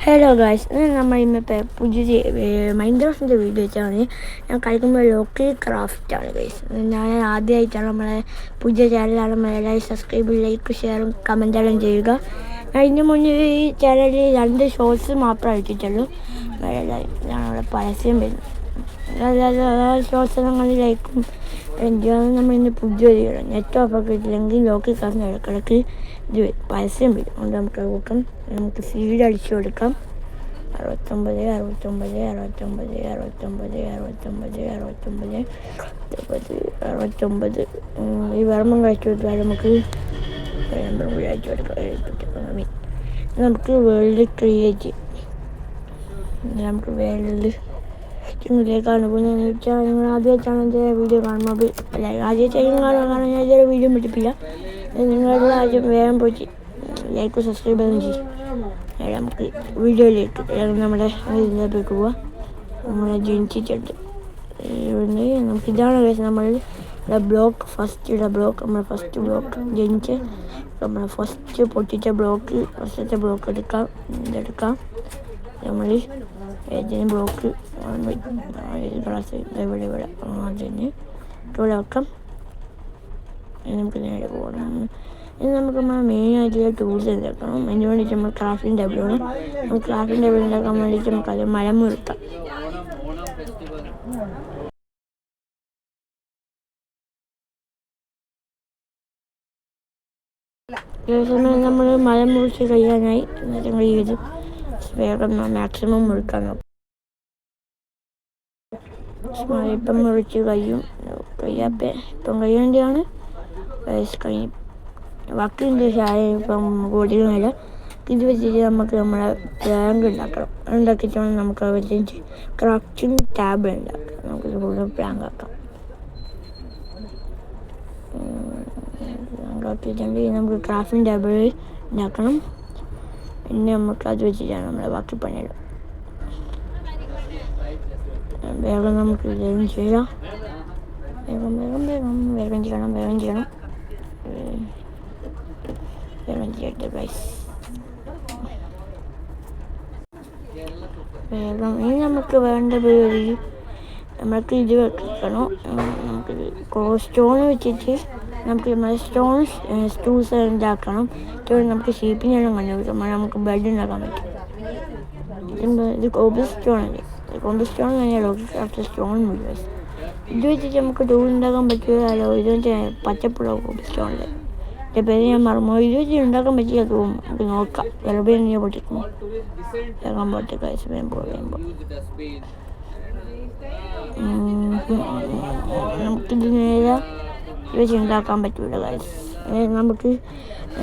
Hello guys, നമ്മൾ ഇന്നത്തെ പുതിയ മൈൻക്രാഫ്റ്റിൻ്റെ വീഡിയോ വെച്ചാൽ ഞാൻ കളിക്കുമ്പോൾ ലോക്കൽ ക്രാഫ്റ്റാണ് ഗൈസ്. ഞാൻ ആദ്യമായിട്ടാണ് നമ്മളെ പുതിയ ചാനലാണ്. എല്ലാവരും സബ്സ്ക്രൈബ്, ലൈക്ക്, ഷെയറും കമൻറ്റെല്ലാം ചെയ്യുക. ഞാൻ ഇതിന് മുന്നേ ഈ ചാനലിൽ 2 ഷോർട്സ് മാത്രമേ ഇട്ടിട്ടുള്ളൂ. ഞാനവിടെ പരസ്യം വരുന്നത് ഷോർട്സ് എല്ലാം കണ്ട് ലൈക്കും എന്താണ്. നമ്മൾ ഇന്ന് പുതിയ ചെയ്യണം. നെറ്റ് ഓഫൊക്കെ ഇട്ടില്ലെങ്കിൽ ലോക്കൽ ക്രാഫ്റ്റിന് ഇടക്കിടക്ക് ഇത് പരസ്യം വരും. അതുകൊണ്ട് നമുക്ക് നോക്കാം. നമുക്ക് സീഡ് അടിച്ചു കൊടുക്കാം. 69 69 69 69 69 69 ഈ വർമ്മം കഴിച്ചു കൊടുത്താൽ നമുക്ക് അയച്ചു കൊടുക്കാം. നമുക്ക് വേൾഡ് ക്രിയേറ്റ് ചെയ്യാം. നമുക്ക് വേൾഡ് ഇതിലേക്കാണ് പോകുന്നതെന്ന് വെച്ചാൽ നിങ്ങൾ ആദ്യമായിട്ടാണ് എൻ്റെ വീഡിയോ കാണുമ്പോൾ ആദ്യമായിട്ട് കാണാൻ ഞാൻ ഇതുവരെ വീഡിയോ പിടിപ്പില്ല. നിങ്ങളുടെ ആദ്യം വേഗം പോയിട്ട് ലൈക്ക് സബ്സ്ക്രൈബ് ചെയ്യുകയും ചെയ്യും. നമുക്ക് വീഡിയോയിലേക്ക് നമ്മുടെ ഇതിലേക്ക് പോവാം. നമ്മളെ ജനിച്ചിട്ടുണ്ട് നമുക്കിതാണ് നമ്മളുടെ ബ്ലോക്ക് നമ്മുടെ ഫസ്റ്റ് ബ്ലോക്ക് ജനിച്ച് നമ്മൾ ഫസ്റ്റ് പൊട്ടിച്ച ഫസ്റ്റത്തെ ബ്ലോക്ക് ഇതെടുക്കാം. നമ്മൾ ഏതിന് ബ്ലോക്ക് ഗ്ലാസ് ഇവിടെ അതിന് ഇവിടെ വെക്കാം. നമുക്ക് നേരെ പോകണം. ഇനി നമുക്ക് മെയിനായിട്ടുള്ള ടൂൾസ് ഉണ്ടാക്കണം. അതിന് വേണ്ടിയിട്ട് നമ്മൾ ക്രാഫ്റ്റിംഗ് ടേബിൾ വേണം. നമുക്ക് ക്രാഫ്റ്റിംഗ് ടേബിൾ ഉണ്ടാക്കാൻ വേണ്ടിയിട്ട് നമുക്കത് മരം മുറിക്കാം. സമയം നമ്മൾ മരം മുറിച്ച് കഴിയാനായി ഇത് വേഗം മാക്സിമം മുറിക്കാൻ നോക്കും. ഇപ്പം മുറിച്ച് ഇപ്പം കഴിയേണ്ടതാണ്. ബാക്കിൻ്റെ ചായ ഇപ്പം കൂടിയുമില്ല. ഇത് വെച്ചിട്ട് നമുക്ക് നമ്മളെ പ്ലാങ്ക് ഉണ്ടാക്കണം. ഉണ്ടാക്കിയിട്ട് വേണം നമുക്ക് വെച്ചിട്ട് ക്രാഫ്റ്റിംഗ് ടാബ് ഉണ്ടാക്കാം. നമുക്കിത് കൂടുതൽ പ്ലാങ്ക് ആക്കാം. ആക്കിയിട്ടുണ്ടെങ്കിൽ നമുക്ക് ക്രാഫ്റ്റിംഗ് ടേബിൾ ഉണ്ടാക്കണം. പിന്നെ നമുക്ക് അത് വെച്ചിട്ടാണ് നമ്മളെ ബാക്കി പണിയിടും. വേഗം നമുക്ക് ഇതും ചെയ്യാം. വേഗം ചെയ്യണം ചെയ്യട്ടെ ഗൈസ്. വേഗം ഇനി നമുക്ക് വേണ്ടത് നമുക്ക് ഇത് വെക്കണം. നമുക്ക് സ്റ്റോൺ വെച്ചിട്ട് നമുക്ക് നമ്മുടെ സ്റ്റൂൾസ് ഉണ്ടാക്കണം. നമുക്ക് ഷീപ്പിനെല്ലാം കണ്ടുപിടിക്കാം. നമുക്ക് ബെഡ് ഉണ്ടാക്കാൻ പറ്റും. ഇത് കോബിൾ സ്റ്റോണല്ലേ. കോബിൾ സ്റ്റോൺ തന്നെയല്ലോ ആഫ്റ്റർ സ്റ്റോൺ മുഴുവൻ. ഇത് വെച്ചിട്ട് നമുക്ക് ടൂൾ ഉണ്ടാക്കാൻ പറ്റുമല്ലോ. ഇത് വെച്ചാൽ പച്ചപ്പുള്ള കോബിൾ സ്റ്റോണിൽ എൻ്റെ പേര് ഞാൻ മറന്നു. ഇത് വെച്ച് ഉണ്ടാക്കാൻ പറ്റിയ തോന്നും. നമുക്ക് നോക്കാം. ചിലപ്പോൾ നീ പൊട്ടിക്കുമോ വേഗം പൊട്ടിക്കുക. വേകുമ്പോൾ നമുക്കിത് നേരെ ഇത് വെച്ച് ഉണ്ടാക്കാൻ പറ്റൂല ഗൈസ്.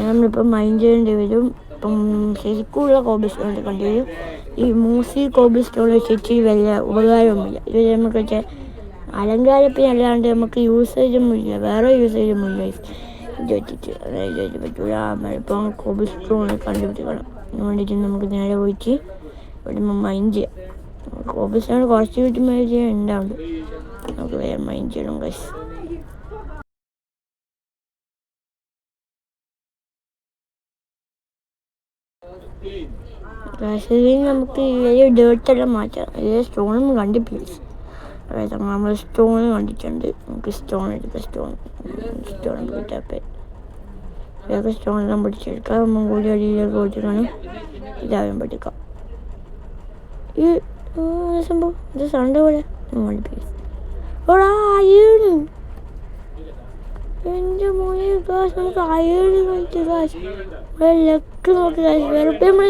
നമ്മളിപ്പം മൈൻഡ് ചെയ്യേണ്ടി വരും. ഇപ്പം ശരിക്കുള്ള കോബിൾ സ്റ്റോൺ എടുക്കേണ്ടി വരും. ഈ മൂസി കോബിൾ സ്റ്റോൺ വെച്ചിട്ട് വലിയ ഉപകാരമൊന്നുമില്ല. ഇത് നമുക്ക് വെച്ചാൽ അലങ്കാരത്തിന് അല്ലാണ്ട് നമുക്ക് യൂസേജൊന്നുമില്ല. വേറെ യൂസേജൊന്നുമില്ല ഇത് വെച്ചിട്ട് പറ്റൂല. നമ്മളിപ്പം കോബിൾ സ്റ്റോൺ കണ്ടുപിടിക്കണം. അതിന് വേണ്ടിയിട്ട് നമുക്ക് നേരെ പോയിട്ട് ഇവിടെ മൈൻഡ് ചെയ്യാം. കോബിൾ സ്റ്റോൺ കുറച്ച് കിട്ടുമ്പോൾ ചെയ്യാൻ ഉണ്ടാവും. നമുക്ക് വേറെ മൈൻഡ് ചെയ്യണം ഗൈസ്. നമുക്ക് ഈ ഡേർട്ടെല്ലാം മാറ്റാം. ഇത് സ്റ്റോണൊന്നും കണ്ടിപ്പില്ല. അതായത് നമ്മൾ സ്റ്റോൺ കണ്ടിട്ടുണ്ട്. നമുക്ക് സ്റ്റോൺ എടുക്കാം. സ്റ്റോൺ കിട്ടാപ്പേ വേഗം സ്റ്റോണെല്ലാം പിടിച്ചെടുക്കാം. നമ്മൾ കൂടി അടിയിലേക്ക് കൊടുത്തിട്ടാണ് ഇതാവാൻ പഠിക്കാം. ഈ സംഭവം ഇത് സൗണ്ട് പോലെ എൻ്റെ മോനെ കാശ് നമുക്ക് അയേഴ് കളിച്ച് കാശ് ലക്ക് നോക്കി കാശ് വെറുതെ നമ്മൾ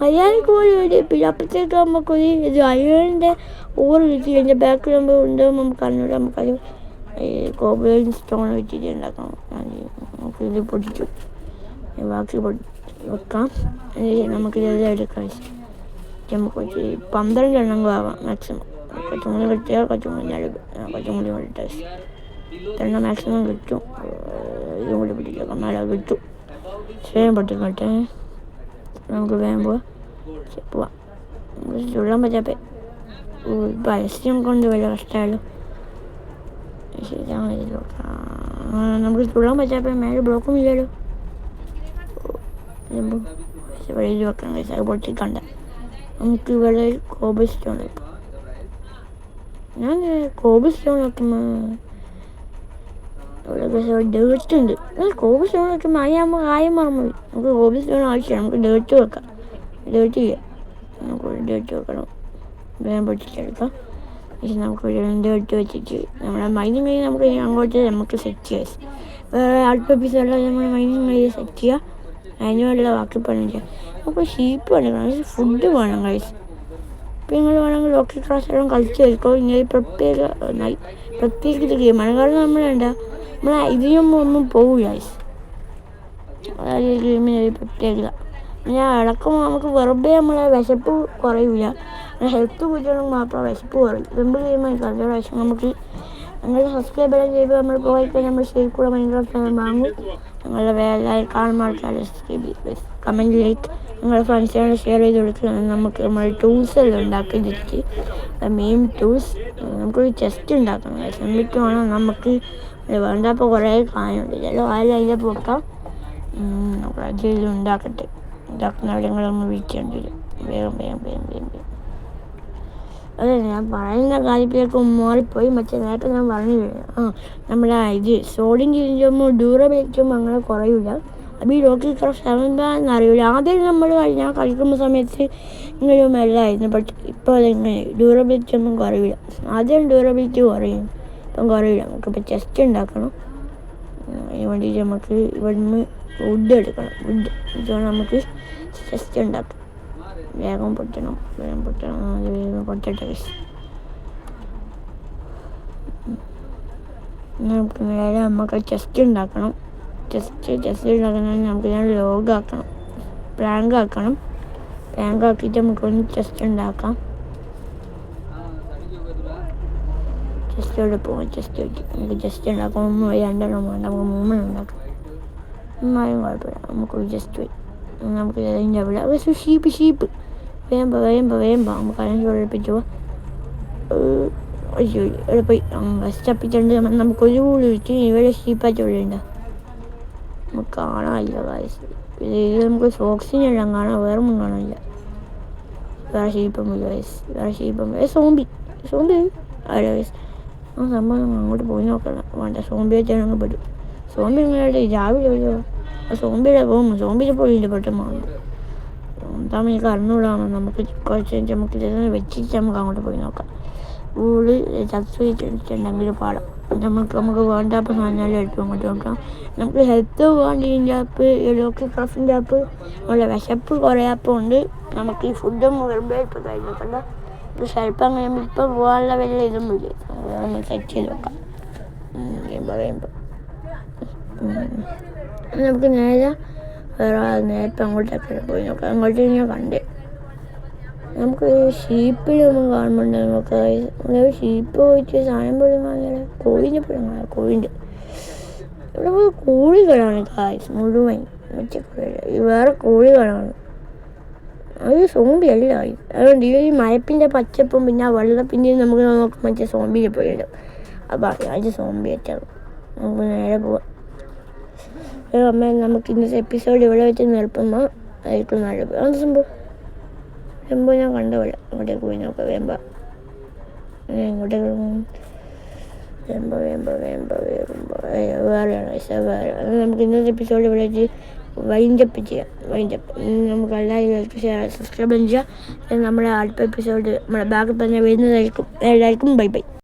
മര്യാദക്ക് പോലും വേണ്ടിയിപ്പില്ല. അപ്പോഴത്തേക്ക് നമുക്കൊരു ഇത് അയേഴിൻ്റെ ഓറ് കിട്ടി. എൻ്റെ ബാക്കിൽ നമ്മൾ ഉണ്ടാകുമ്പോൾ നമുക്ക് അറിഞ്ഞൂടെ. നമുക്കത് കോബിൾ സ്റ്റോൺ വെച്ചിട്ട് ഉണ്ടാക്കണം. നമുക്കിത് പൊടിച്ചു ബാക്കി വെക്കാം. നമുക്കിതെല്ലാം എടുക്കാം. നമുക്ക് വെച്ച് 12 എണ്ണം ആവാം മാക്സിമം. കൊച്ചുമുളി കിട്ടിയാൽ കൊച്ചുമുളി കിട്ടാം. എണ്ണം മാക്സിമം കിട്ടും. ഇതും കൂടി പിടിക്കാം. മഴ കിട്ടും. വേഗം പൊട്ടിക്കട്ടെ. നമുക്ക് വേഗം പോവാം. ചുടാൻ പറ്റാപ്പേ പരസ്യം കൊണ്ട് വലിയ കഷ്ടമായാലും നമുക്ക് ചുടാൻ പറ്റാപ്പേ മേലെ ബ്ലോക്കും ഇല്ലല്ലോ. വഴി വെക്കണം. പൊട്ടിക്കണ്ട നമുക്ക് ഇവിടെ കോബിൾ സ്റ്റോൺ വെക്കാം. ഞാൻ കോബിൾ സ്റ്റോൺ വെക്കുമ്പോൾ ഇവിടെ ഡേർട്ട് ഉണ്ട്. കോബിൾ സ്റ്റോൺ വെക്കുമ്പോൾ അതിനാകുമ്പോൾ കാര്യം മറന്നു പോയി. നമുക്ക് കോബിൾ സ്റ്റോൺ ആവശ്യമാണ്. നമുക്ക് ഡേർട്ട് വെക്കാം. ഡേർട്ട് ചെയ്യാം. നമുക്ക് ഡേർട്ട് വെക്കണം. വേഗം പൊട്ടിച്ചെടുക്കാം. പക്ഷേ നമുക്ക് ഡേർട്ട് വെച്ചിട്ട് നമ്മുടെ മൈനിങ് കഴിഞ്ഞ് നമുക്ക് അങ്ങോട്ട് സെറ്റ് ചെയ്യാം. വേറെ അടുത്ത എപ്പിസോഡിൽ നമ്മൾ മൈനിങ് കഴിഞ്ഞ് സെറ്റ് ചെയ്യുക. അതിനുള്ള ബാക്കി പണി ചെയ്യാം. നമുക്ക് ഷീപ്പ് വേണം, ഫുഡ് വേണം ഗൈസ്. ഇപ്പം നിങ്ങൾ വേണമെങ്കിൽ ലോക്കൽ ക്ലാസ് എല്ലാം കളിച്ച് വെക്കോ. ഇങ്ങനെ പ്രത്യേകിച്ച് ഗെയിമാണ്. കാരണം നമ്മളെന്താ ഇതിനും ഒന്നും പോകില്ല ഗൈസ്. അതായത് ഈ ഗെയിമിന് ഒരു പ്രത്യേകത. ഞാൻ ഇടക്കുമ്പോൾ നമുക്ക് വെറുതെ നമ്മളെ വിശപ്പ് കുറയില്ല. ഹെൽത്ത് കൂട്ടണമെങ്കിൽ മാത്രം വിശപ്പ് കുറയും. സിമ്പിൾ ഗെയിമായി കളിച്ച വിശപ്പ് നമുക്ക് ഞങ്ങളുടെ സബ്സ്ക്രൈബെല്ലാം ചെയ്യുമ്പോൾ നമ്മൾ പോയിക്കഴിഞ്ഞാൽ നമ്മൾ ശരിക്കൂടെ ഭയങ്കര വാങ്ങും. ഞങ്ങളുടെ വേറെ കാണുന്ന ആൾക്കാർ കമൻറ്റ് ലൈക്ക് നിങ്ങളുടെ ഫ്രണ്ട്സിനോട് ഷെയർ ചെയ്ത് കൊടുക്കുക. നമുക്ക് നമ്മൾ ടൂൾസ് എല്ലാം ഉണ്ടാക്കി വെച്ചിട്ട് മെയിൻ ടൂൾസ് നമുക്കൊരു ചെസ്റ്റ് ഉണ്ടാക്കണം. എന്നിട്ട് വേണം നമുക്ക് വേണ്ടപ്പോൾ കുറേ കാര്യമുണ്ട്. ചില അതിൻ്റെ പൊക്കാം അതിൽ ഉണ്ടാക്കട്ടെ. ഉണ്ടാക്കുന്നവരെ നമ്മൾ വീട്ടിലുണ്ട്. വേഗം വേഗം വേഗം വേഗം വേഗം അതെ ഞാൻ പറയുന്ന കാര്യത്തിലേക്ക് മാറിപ്പോയി. നേരത്തെ ഞാൻ പറഞ്ഞു നമ്മുടെ സോഡിയം ചെയ്യുമ്പോൾ ഡ്യൂറബിലിറ്റിയും അങ്ങനെ കുറയില്ല. അപ്പോൾ ഈ റോക്കി ക്രാഫ്റ്റ് എന്താണെന്ന് അറിയില്ല. ആദ്യം ഞാൻ കളിക്കുന്ന സമയത്ത് ഇങ്ങനെയും എല്ലാമായിരുന്നു. ബട്ട് ഇപ്പോൾ അതെങ്ങനെ ഡ്യൂറബിലിറ്റി ഒന്നും കുറയില്ല. ആദ്യം ഡ്യൂറബിലിറ്റി കുറയും, ഇപ്പം കുറയില്ല. നമുക്കിപ്പോൾ ചെസ്റ്റ് ഉണ്ടാക്കണം. അതിന് വേണ്ടിയിട്ട് നമുക്ക് ഇവിടുന്ന് വുഡ് എടുക്കണം. വുഡ് ഇതാണ് നമുക്ക് ചെസ്റ്റ് ഉണ്ടാക്കാം. വേഗം പൊട്ടണം. പൊട്ടട്ടെ. നമുക്ക് ചെസ്റ്റ് ഉണ്ടാക്കണം. ചെസ്റ്റ് ഉണ്ടാക്കണമെങ്കിൽ നമുക്ക് ഞാൻ ലോഗാക്കണം, പ്ലാങ്ക് ആക്കണം. പ്ലാങ്ക് ആക്കിയിട്ട് നമുക്കൊന്ന് ചെസ്റ്റ് ഉണ്ടാക്കാം. ചെസ്റ്റോടെ പോകാം. ചെസ്റ്റ് വെച്ച് നമുക്ക് ചെസ്റ്റ് ഉണ്ടാക്കാം. 1 2 വേണ്ട, നമുക്ക് 3 ഉണ്ടാക്കാം. എന്നാലും കുഴപ്പമില്ല. നമുക്കൊരു ചെസ്റ്റ് പോയി നമുക്ക് അതിൻ്റെ അവിടെ ഷീപ്പ് വേമ്പ നമുക്ക് അതിനെ ഒഴിപ്പിച്ചു ഇവിടെ പോയി സ്റ്റപ്പിച്ചുണ്ട്. നമുക്കൊരു വിളിച്ച് ഇവിടെ ഷീപ്പായിട്ട് ഉള്ളുണ്ട്. നമുക്ക് കാണാനില്ല കാശ്. ഇത് നമുക്ക് സോക്സിനെല്ലാം കാണാം, വേറെ ഒന്നും കാണില്ല. വേറെ ഷീപ്പൊന്നുമില്ല വയസ്സ്. സോംബി അല്ല വയസ്സ്. ആ സംഭവം അങ്ങോട്ട് പോയി നോക്കണം. വേണ്ട, സോംബി വെച്ചാൽ അങ്ങ് പെടും. സോംബി ഇങ്ങനെ രാവിലെ വരുമോ? സോംബിയുടെ പോകുമ്പോൾ സോംബിയുടെ പോയില്ല പെട്ടെന്ന്. എന്താണെന്ന് എനിക്ക് അറിഞ്ഞൂടാണ്. നമുക്ക് കുറച്ച് നമുക്ക് വെച്ചിട്ട് നമുക്ക് അങ്ങോട്ട് പോയി നോക്കാം. ഊള് ചത്തുവെച്ചിട്ടുണ്ടെങ്കിൽ പാടാം. നമുക്ക് വേണ്ടാത്ത സാധനങ്ങൾ എടുത്ത് അങ്ങോട്ട് നോക്കാം. നമുക്ക് ഹെൽത്ത് വേണ്ടിൻ്റെ ആപ്പ്, ലോക്കൽ ക്രാഫ്റ്റിൻ്റെ ആപ്പ്, നമ്മുടെ വിശപ്പ് കുറയാപ്പം ഉണ്ട്. നമുക്ക് ഈ ഫുഡും വെറുതെ ഇപ്പോൾ കഴിഞ്ഞിട്ടുണ്ട്. ഇത് ചിലപ്പോൾ അങ്ങനെ ഇപ്പം പോകാനുള്ള വലിയ ഇതൊന്നുമില്ല. നമ്മൾ സെറ്റ് ചെയ്ത് നോക്കാം. പറയുമ്പോൾ നമുക്ക് നേരത്തെ അങ്ങോട്ടൊക്കെ പോയി നോക്കാം. അങ്ങോട്ട് ഞാൻ കണ്ടേ നമുക്ക് ഷീപ്പിലൊന്നും കാണുമ്പോണ്ട്. നമുക്ക് ഷീപ്പ് പോയിട്ട് സാധനം പോലും കാണില്ല. കോഴിൻ്റെ ഇവിടെ കോഴികളാണ് കായ്സ് മുഴുവൻ. വേറെ കോഴികളാണ്. അത് സോംബി അല്ല. അതുകൊണ്ട് ഈ മരപ്പിൻ്റെ പച്ചപ്പും പിന്നെ ആ വെള്ളപ്പിൻ്റെയും നമുക്ക് നോക്കുമ്പോൾ സോംബിയിൽ പോയിടും. അപ്പോൾ അത് സോംബി വെച്ചാണ്. നമുക്ക് നേരെ പോവാം. അമ്മ നമുക്ക് ഇന്നത്തെ എപ്പിസോഡ് ഇവിടെ വെച്ച് നിർത്തുമ്പോൾ ആയിരിക്കും നല്ലത്. അത് സംഭവം ഞാൻ കണ്ടുപോലെ അങ്ങോട്ടേക്ക് പോയി നോക്കാം. ഇങ്ങോട്ടേക്ക് വേറെയാണ്. നമുക്ക് ഇന്നത്തെ എപ്പിസോഡ് ഇവിടെ വെച്ച് വൈൻഡപ്പ് ചെയ്യാം. നമുക്ക് എല്ലാവരും സബ്സ്ക്രൈബ് ചെയ്യാം. നമ്മുടെ അടുത്ത എപ്പിസോഡ് നമ്മുടെ ബാക്കിൽ തന്നെ വരുന്നതായിരിക്കും. എല്ലാവർക്കും ബൈ.